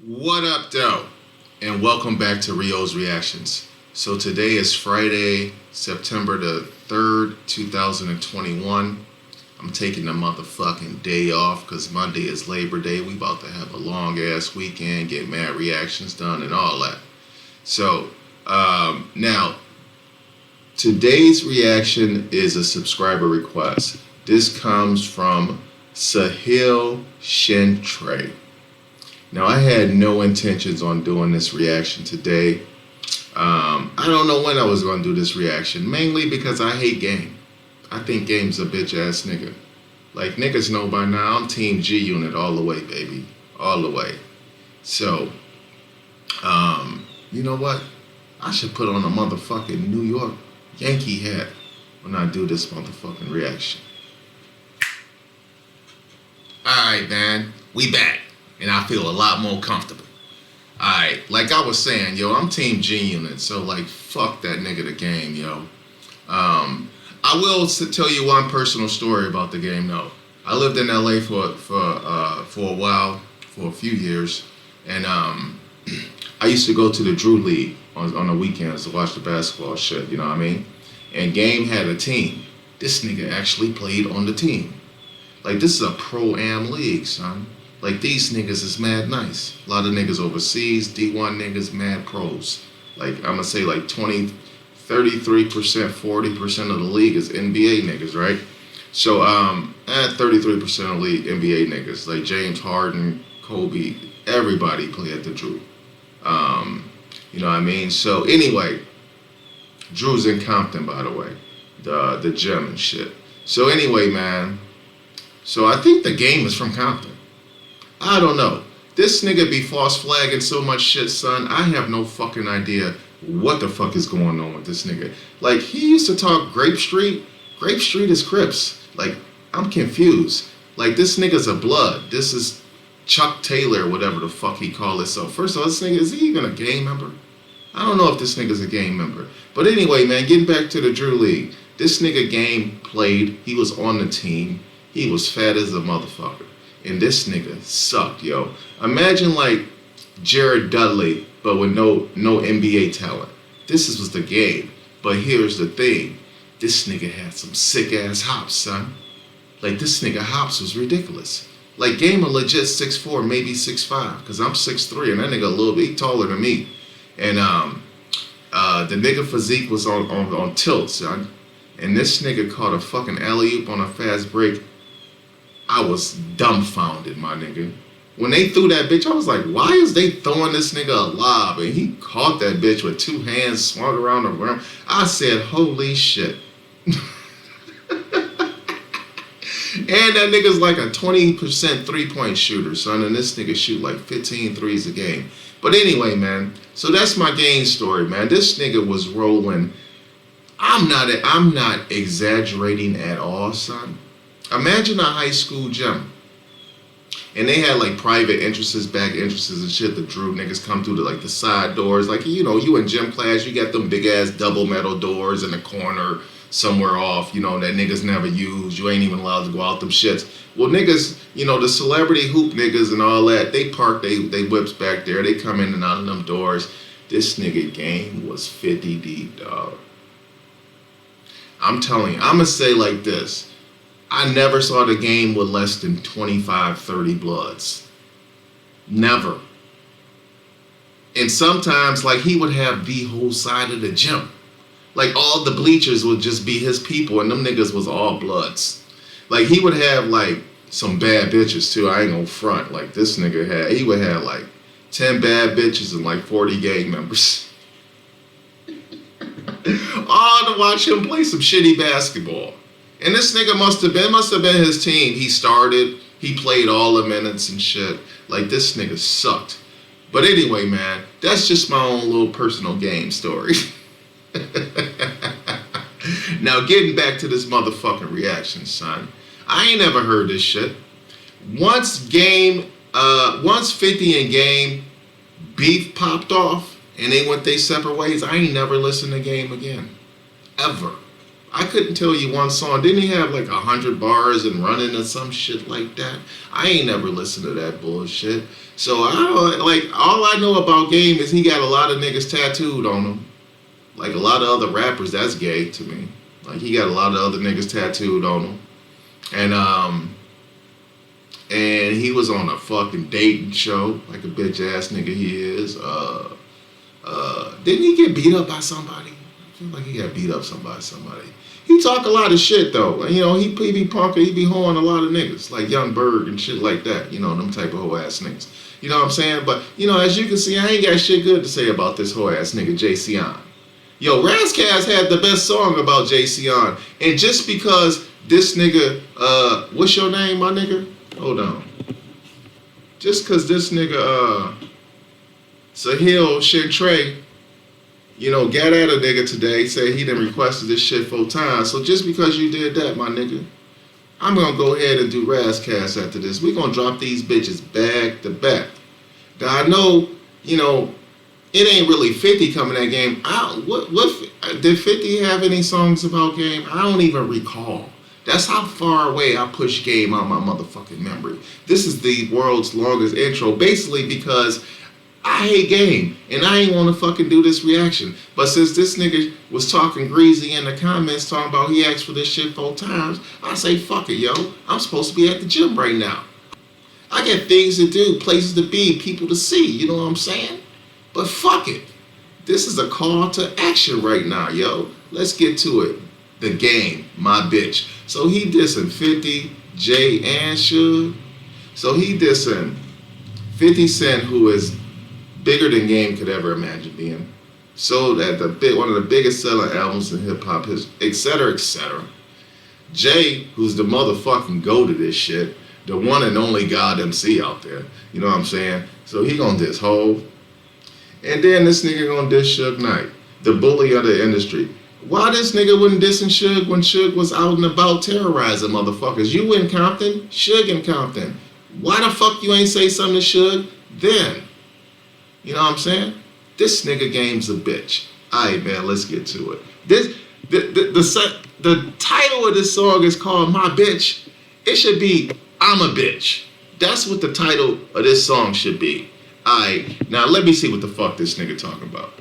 What up, though? And welcome back to Rio's Reactions. So today is Friday, September the 3rd, 2021. I'm taking the motherfucking day off because Monday is Labor Day. We about to have a long ass weekend, get mad reactions done and all that. So, now, today's reaction is a subscriber request. This comes from Sahil Shentre. Now, I had no intentions on doing this reaction today. I don't know when I was going to do this reaction, mainly because I hate Game. I think Game's a bitch ass nigga. Like, niggas know by now, I'm Team G Unit all the way, baby. All the way. So, you know what? I should put on a motherfucking New York Yankee hat when I do this motherfucking reaction. Alright, man. We back. And I feel a lot more comfortable. Alright, like I was saying, yo, I'm Team G Unit, so like, fuck that nigga the Game, yo. I will tell you one personal story about the Game, though. I lived in LA for a while, for a few years, and I used to go to the Drew League on the weekends to watch the basketball shit, you know what I mean? And Game had a team. This nigga actually played on the team. Like, this is a pro-am league, son. Like, these niggas is mad nice. A lot of niggas overseas, D1 niggas, mad pros. Like, I'm gonna say like 33%, 40% of the league is NBA niggas, right? So, 33% of the league NBA niggas. Like James Harden, Kobe, everybody play at the Drew. You know what I mean? So, anyway, Drew's in Compton, by the way. The gym and shit. So, anyway, man. So, I think the Game is from Compton. I don't know. This nigga be false flagging so much shit, son. I have no fucking idea what the fuck is going on with this nigga. Like, he used to talk Grape Street. Grape Street is Crips. Like, I'm confused. Like, this nigga's a blood. This is Chuck Taylor, whatever the fuck he call himself. First of all, this nigga, is he even a Game member? I don't know if this nigga's a Game member. But anyway, man, getting back to the Drew League. This nigga Game played. He was on the team. He was fat as a motherfucker. And this nigga sucked, yo. Imagine like Jared Dudley, but with no NBA talent. This was the Game. But here's the thing. This nigga had some sick ass hops, son. Like, this nigga hops was ridiculous. Like, Game a legit 6'4", maybe 6'5", because I'm 6'3", and that nigga a little bit taller than me. And the nigga physique was on tilt, son. And this nigga caught a fucking alley-oop on a fast break. I was dumbfounded, my nigga. When they threw that bitch, I was like, why is they throwing this nigga a lob? And he caught that bitch with two hands, swung around the room. I said, holy shit. And that nigga's like a 20% three-point shooter, son. And this nigga shoot like 15 threes a game. But anyway, man. So that's my Game story, man. This nigga was rolling. I'm not exaggerating at all, son. Imagine a high school gym. And they had like private entrances, back entrances and shit. The Drew niggas come through the side doors. Like, you know, you in gym class, you got them big ass double metal doors in the corner somewhere off, you know, that niggas never use. You ain't even allowed to go out them shits. Well, niggas, you know, the celebrity hoop niggas and all that, they park they whips back there. They come in and out of them doors. This nigga Game was 50 deep, dog. I'm telling you, I'm gonna say like this. I never saw the Game with less than 25, 30 bloods. Never. And sometimes, like, he would have the whole side of the gym. Like, all the bleachers would just be his people, and them niggas was all bloods. Like, he would have, like, some bad bitches, too. I ain't gonna front. Like, this nigga had, he would have, like, 10 bad bitches and, like, 40 Gang members. All to watch him play some shitty basketball. And this nigga must have been his team. He started, he played all the minutes and shit. Like, this nigga sucked. But anyway, man, that's just my own little personal Game story. Now, getting back to this motherfucking reaction, son. I ain't never heard this shit. Once 50 and Game beef popped off and they went their separate ways, I ain't never listened to Game again. Ever. I couldn't tell you one song. Didn't he have like 100 bars and running or some shit like that? I ain't never listened to that bullshit. So I don't, like, all I know about Game is he got a lot of niggas tattooed on him. Like a lot of other rappers, that's gay to me. Like he got a lot of other niggas tattooed on him. And he was on a fucking dating show, like a bitch ass nigga he is. Didn't he get beat up by somebody? I feel like he got beat up by somebody. He talk a lot of shit though. You know, he be punking, he be hoeing a lot of niggas, like Young Berg and shit like that. You know, them type of hoe ass niggas. You know what I'm saying? But, you know, as you can see, I ain't got shit good to say about this hoe ass nigga, JCon. Yo, Razzcast had the best song about JCon. And just because this nigga, what's your name, my nigga? Hold on. Just because this nigga, Sahil Shintrey, you know, got at a nigga today, said he done requested this shit 4 times. So just because you did that, my nigga, I'm going to go ahead and do Razzcast after this. We're going to drop these bitches back to back. Now, I know, you know, it ain't really 50 coming that game. What did 50 have any songs about Game? I don't even recall. That's how far away I push Game out my motherfucking memory. This is the world's longest intro, basically because I hate Game, and I ain't want to fucking do this reaction. But since this nigga was talking greasy in the comments, talking about he asked for this shit 4 times, I say, fuck it, yo. I'm supposed to be at the gym right now. I got things to do, places to be, people to see, you know what I'm saying? But fuck it. This is a call to action right now, yo. Let's get to it. The Game, my bitch. So he dissing 50, Jay, and Suge. So he dissing 50 Cent, who is bigger than Game could ever imagine being. Sold at one of the biggest selling albums in hip hop, etc., etc. Jay, who's the motherfucking go to this shit, the one and only God MC out there. You know what I'm saying? So he gonna diss Hov. And then this nigga gonna diss Suge Knight, the bully of the industry. Why this nigga wasn't dissing Suge when Suge was out and about terrorizing motherfuckers? You in Compton, Suge in Compton. Why the fuck you ain't say something to Suge then? You know what I'm saying? This nigga Game's a bitch. Alright, man, let's get to it. The title of this song is called My Bitch. It should be I'm a Bitch. That's what the title of this song should be. Alright, now let me see what the fuck this nigga talking about.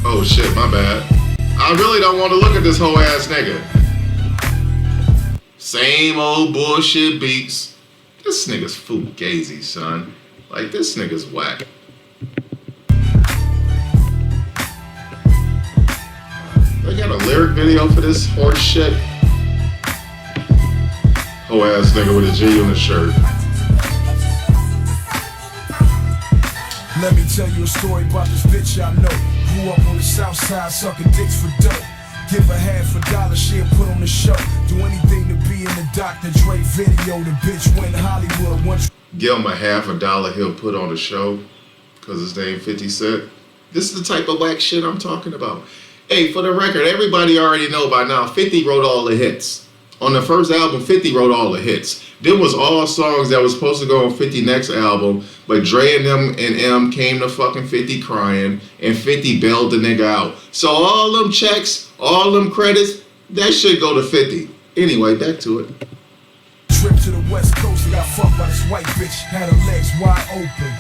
Oh shit, my bad. I really don't want to look at this whole ass nigga. Same old bullshit beats. This nigga's fugazi, son. Like, this nigga's whack. They got a lyric video for this horse shit. Whole ass nigga with a G on his shirt. Let me tell you a story about this bitch I know. Grew up on the south side sucking dicks for dope. Give her $50, she'll put on the show. Do anything to be in the Dr. Dre video. The bitch went Hollywood once. Give him $50 he'll put on the show because his name 50 Cent. This is the type of whack shit I'm talking about. Hey, for the record, everybody already know by now 50 wrote all the hits. On the first album, 50 wrote all the hits. There was all songs that was supposed to go on 50 next album, but Dre and them and M came to fucking 50 crying, and 50 bailed the nigga out. So all them checks, all them credits, that shit go to 50. Anyway, back to it. Trip to the West Coast, I got fucked by this white bitch, had her legs wide open.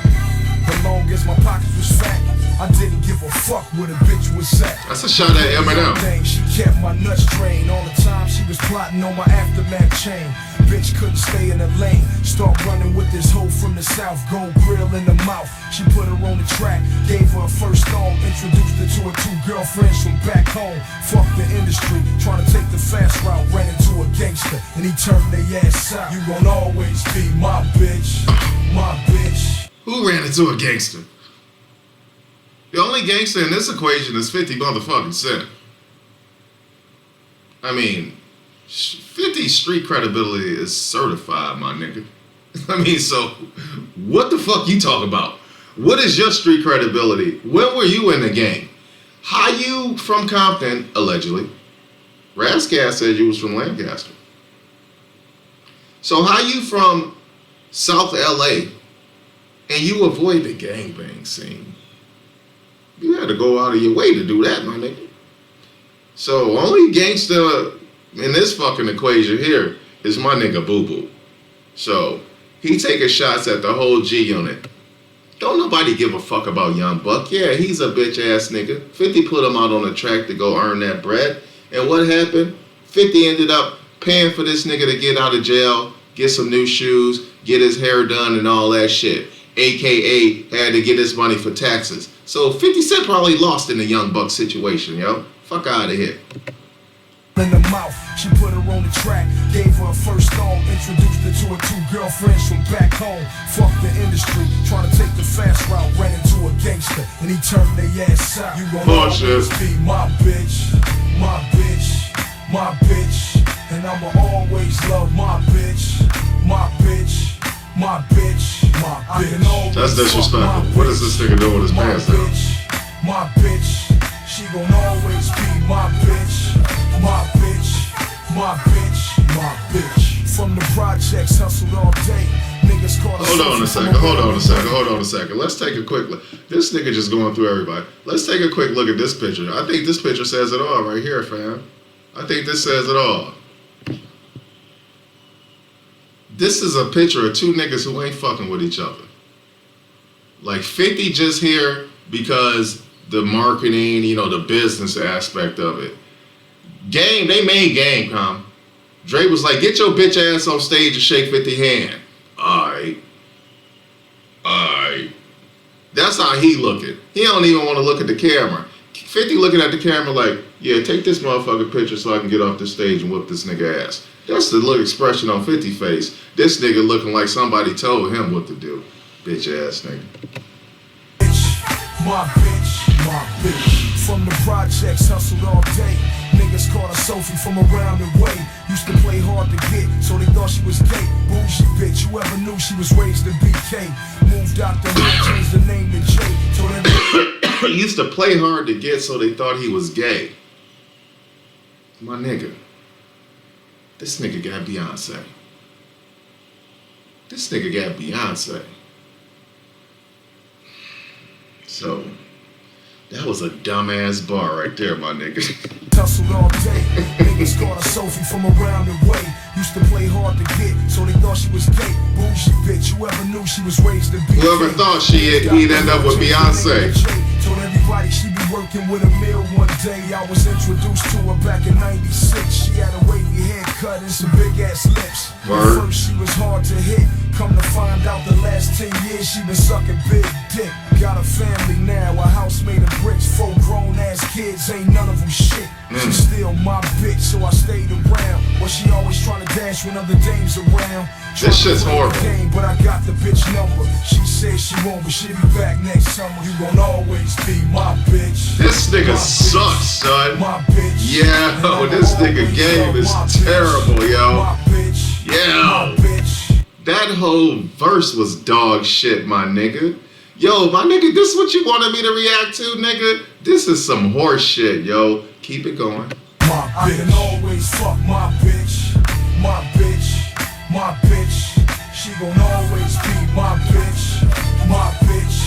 As long as my pockets was fat, I didn't give a fuck where the bitch was at. That's a shot at Eminem. She kept my nuts drained all the time. She was plotting on my aftermath chain. Bitch couldn't stay in the lane. Start running with this hoe from the south. Gold grill in the mouth. She put her on the track. Gave her a first song. Introduced her to her 2 girlfriends from back home. Fuck the industry. Trying to take the fast route. Ran into a gangster and he turned their ass out. You gon' always be my bitch. My bitch. Who ran into a gangster? The only gangster in this equation is 50 motherfucking Cent. I mean, 50 street credibility is certified, my nigga. I mean, so what the fuck you talking about? What is your street credibility? When were you in the game? How you from Compton, allegedly? Razzcast said you was from Lancaster. So how you from South LA and you avoid the gangbang scene. You had to go out of your way to do that, my nigga. So only gangster in this fucking equation here is my nigga Boo Boo. So he taking shots at the whole G unit. Don't nobody give a fuck about Young Buck. Yeah, he's a bitch ass nigga. 50 put him out on the track to go earn that bread. And what happened? 50 ended up paying for this nigga to get out of jail, get some new shoes, get his hair done and all that shit. AKA had to get his money for taxes. So 50 Cent probably lost in the Young Buck situation, yo. Fuck out of here. In the mouth, she put her on the track, gave her a first song, introduced her to her 2 girlfriends from back home. Fuck the industry, trying to take the fast route, ran into a gangster, and he turned their ass out. You gon' always be my bitch, my bitch, my bitch, and I'ma always love my bitch, my bitch, my bitch, my bitch. That's disrespectful. What is this nigga doing with his pants down? My bitch, she gon' always be my bitch, my bitch, my bitch, my bitch. From the projects, hustled all day. Niggas caught us. Hold on a second. Let's take a quick look. This nigga just going through everybody. Let's take a quick look at this picture. I think this picture says it all right here, fam. I think this says it all. This is a picture of 2 niggas who ain't fucking with each other. Like 50 just here because the marketing, you know, the business aspect of it. Game, they made game, come. Dre was like, get your bitch ass on stage and shake 50 hand. Alright. That's how he looking. He don't even want to look at the camera. 50 looking at the camera like, yeah, take this motherfucking picture so I can get off the stage and whip this nigga ass. That's the look expression on 50 face. This nigga looking like somebody told him what to do. Bitch ass nigga. My bitch, my bitch. From the projects, hustled all day. Niggas caught a Sophie from around the way. Used to play hard to get, so they thought she was gay. Bougie bitch, whoever knew she was raised in BK. Moved out the hood, changed the name to J. Told everybody used to play hard to get, so they thought he was gay. My nigga. This nigga got Beyonce. This nigga got Beyonce. So, that was a dumbass bar right there, my nigga. Hustled all day. Niggas caught a Sophie from around the way. Used to play hard to get, so they thought she was gay. Bougie bitch, whoever knew she was raised in BK. Whoever thought he'd end up with Beyonce. Told everybody she'd be working with a meal one day. I was introduced to her back in '96. She had a wavy haircut and some big ass lips. At first she was hard to hit. Come to find out the last 10 years she been sucking big dick. Got a family now, a house made of bricks. 4 grown ass kids, ain't none of them shit. She's still my bitch, so I stayed around. Well, she always trying to dance when other dames around. This shit's horrible. Game, but I got the bitch number. She said she won't, but she'll be back next summer. You gon' always be my bitch. This nigga sucks, son. My bitch. Yeah, this nigga game is terrible, yo. My bitch. Yeah. My bitch. That whole verse was dog shit, my nigga. Yo, my nigga, this is what you wanted me to react to, nigga? This is some horse shit, yo. Keep it going. I can always fuck my bitch. My bitch. My bitch. She gon' always be my bitch. My bitch.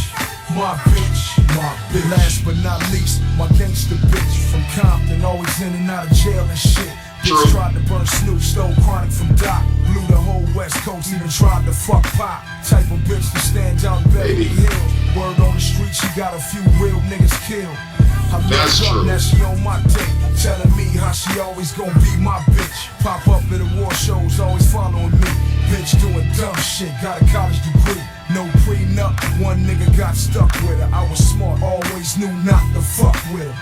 My bitch. My bitch. Last but not least, my gangster bitch from Compton, always in and out of jail and shit. Bitch tried to burn Snoop, stole Chronic from Doc. Blew the whole West Coast, even tried to fuck Pop. Type of bitch that stands out in Beverly Hills. Word on the street, she got a few real niggas killed. That's true. Now she on my dick, telling me how she always gon' be my bitch. Pop up at award shows, always following me. Bitch doing dumb shit, got a college degree. No prenup, one nigga got stuck with her. I was smart, always knew not to fuck with her.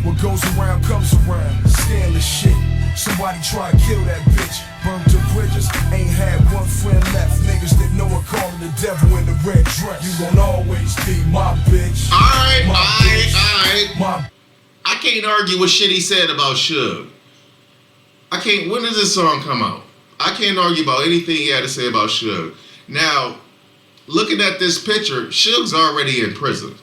What goes around comes around, scandalous shit. Somebody try to kill that bitch. Burned to bridges, ain't had one friend left. Niggas that know her calling the devil in the red dress. You gon' always be my bitch. Alright. My I can't argue what shit he said about Suge. I can't. When does this song come out? I can't argue about anything he had to say about Suge. Now, looking at this picture, Suge's already in prison.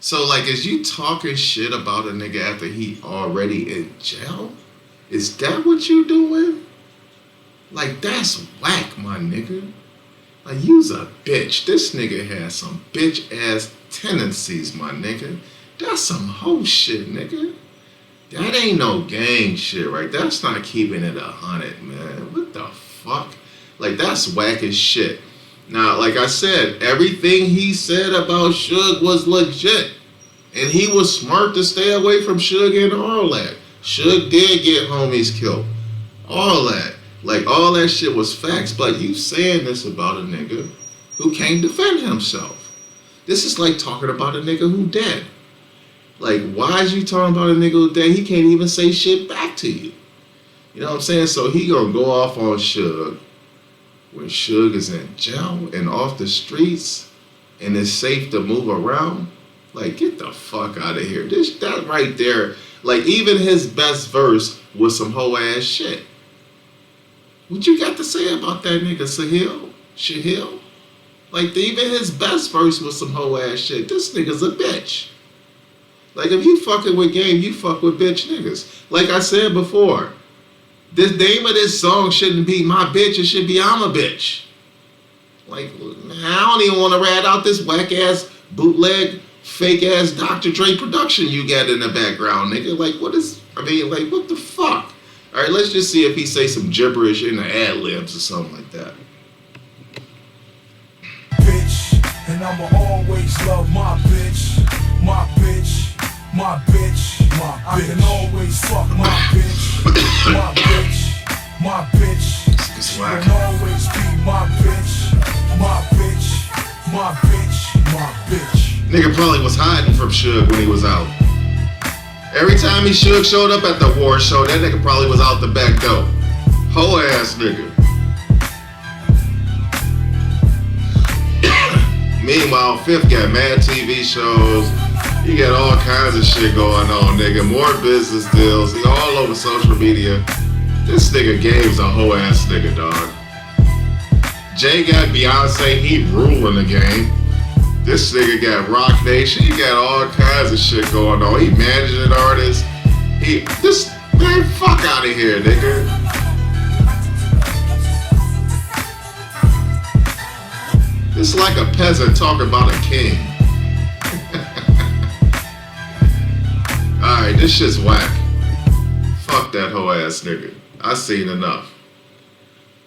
So, like, is you talking shit about a nigga after he already in jail? Is that what you doing? Like, that's whack, my nigga. Like, you's a bitch. This nigga has some bitch ass tendencies, my nigga. That's some hoe shit, nigga. That ain't no gang shit, right? That's not keeping it 100, man. What the fuck? Like, that's whack as shit. Now, like I said, everything he said about Suge was legit. And he was smart to stay away from Suge and all that. Suge did get homies killed. All that. Like, all that shit was facts. But you saying this about a nigga who can't defend himself. This is like talking about a nigga who dead. Like, why is you talking about a nigga who dead? He can't even say shit back to you. You know what I'm saying? So he gonna go off on Suge when Suge is in jail and off the streets and it's safe to move around. Like, get the fuck out of here. That right there, like, even his best verse was some hoe ass shit. What you got to say about that nigga, Shahil? Like, even his best verse was some hoe ass shit. This nigga's a bitch. Like, if you fucking with game, you fuck with bitch niggas. Like I said before, the name of this song shouldn't be My Bitch, it should be I'm a Bitch. Like, I don't even want to rat out this whack ass, bootleg, fake ass Dr. Dre production you got in the background, nigga. Like, what the fuck? Alright, let's just see if he say some gibberish in the ad-libs or something like that. Bitch, and I'ma always love my bitch, my bitch. My bitch, I can always fuck my bitch, my bitch, my bitch. She can always be my bitch, my bitch, my bitch, my bitch. Nigga probably was hiding from Suge when he was out. Every time Suge showed up at the war show, that nigga probably was out the back door. Hoe ass nigga. Meanwhile, Fifth got mad TV shows. He got all kinds of shit going on, nigga. More business deals. He all over social media. This nigga Gabe's a hoe ass nigga, dog. Jay got Beyonce. He ruling the game. This nigga got Rock Nation. He got all kinds of shit going on. He managing artists. Man, fuck out of here, nigga. It's like a peasant talking about a king. Alright, this shit's whack. Fuck that hoe ass nigga. I seen enough.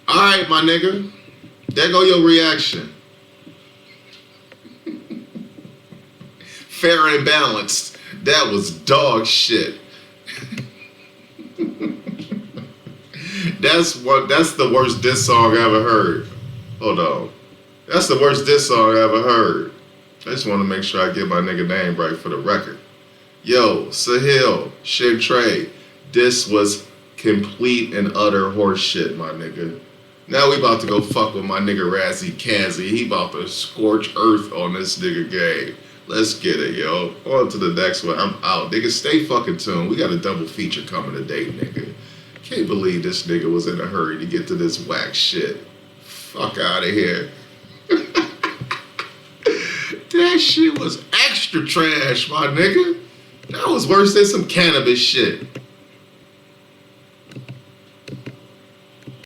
Alright, my nigga. There go your reaction. Fair and balanced. That was dog shit. That's the worst diss song I ever heard. Hold on. That's the worst diss song I ever heard. I just want to make sure I get my nigga name right for the record. Yo, Sahil, Shintrey, this was complete and utter horse shit, my nigga. Now we about to go fuck with my nigga Razzie Kazzy. He about to scorch earth on this nigga game. Let's get it, yo. On to the next one. I'm out. Nigga, stay fucking tuned. We got a double feature coming today, nigga. Can't believe this nigga was in a hurry to get to this whack shit. Fuck out of here. That shit was extra trash, my nigga. That was worse than some cannabis shit.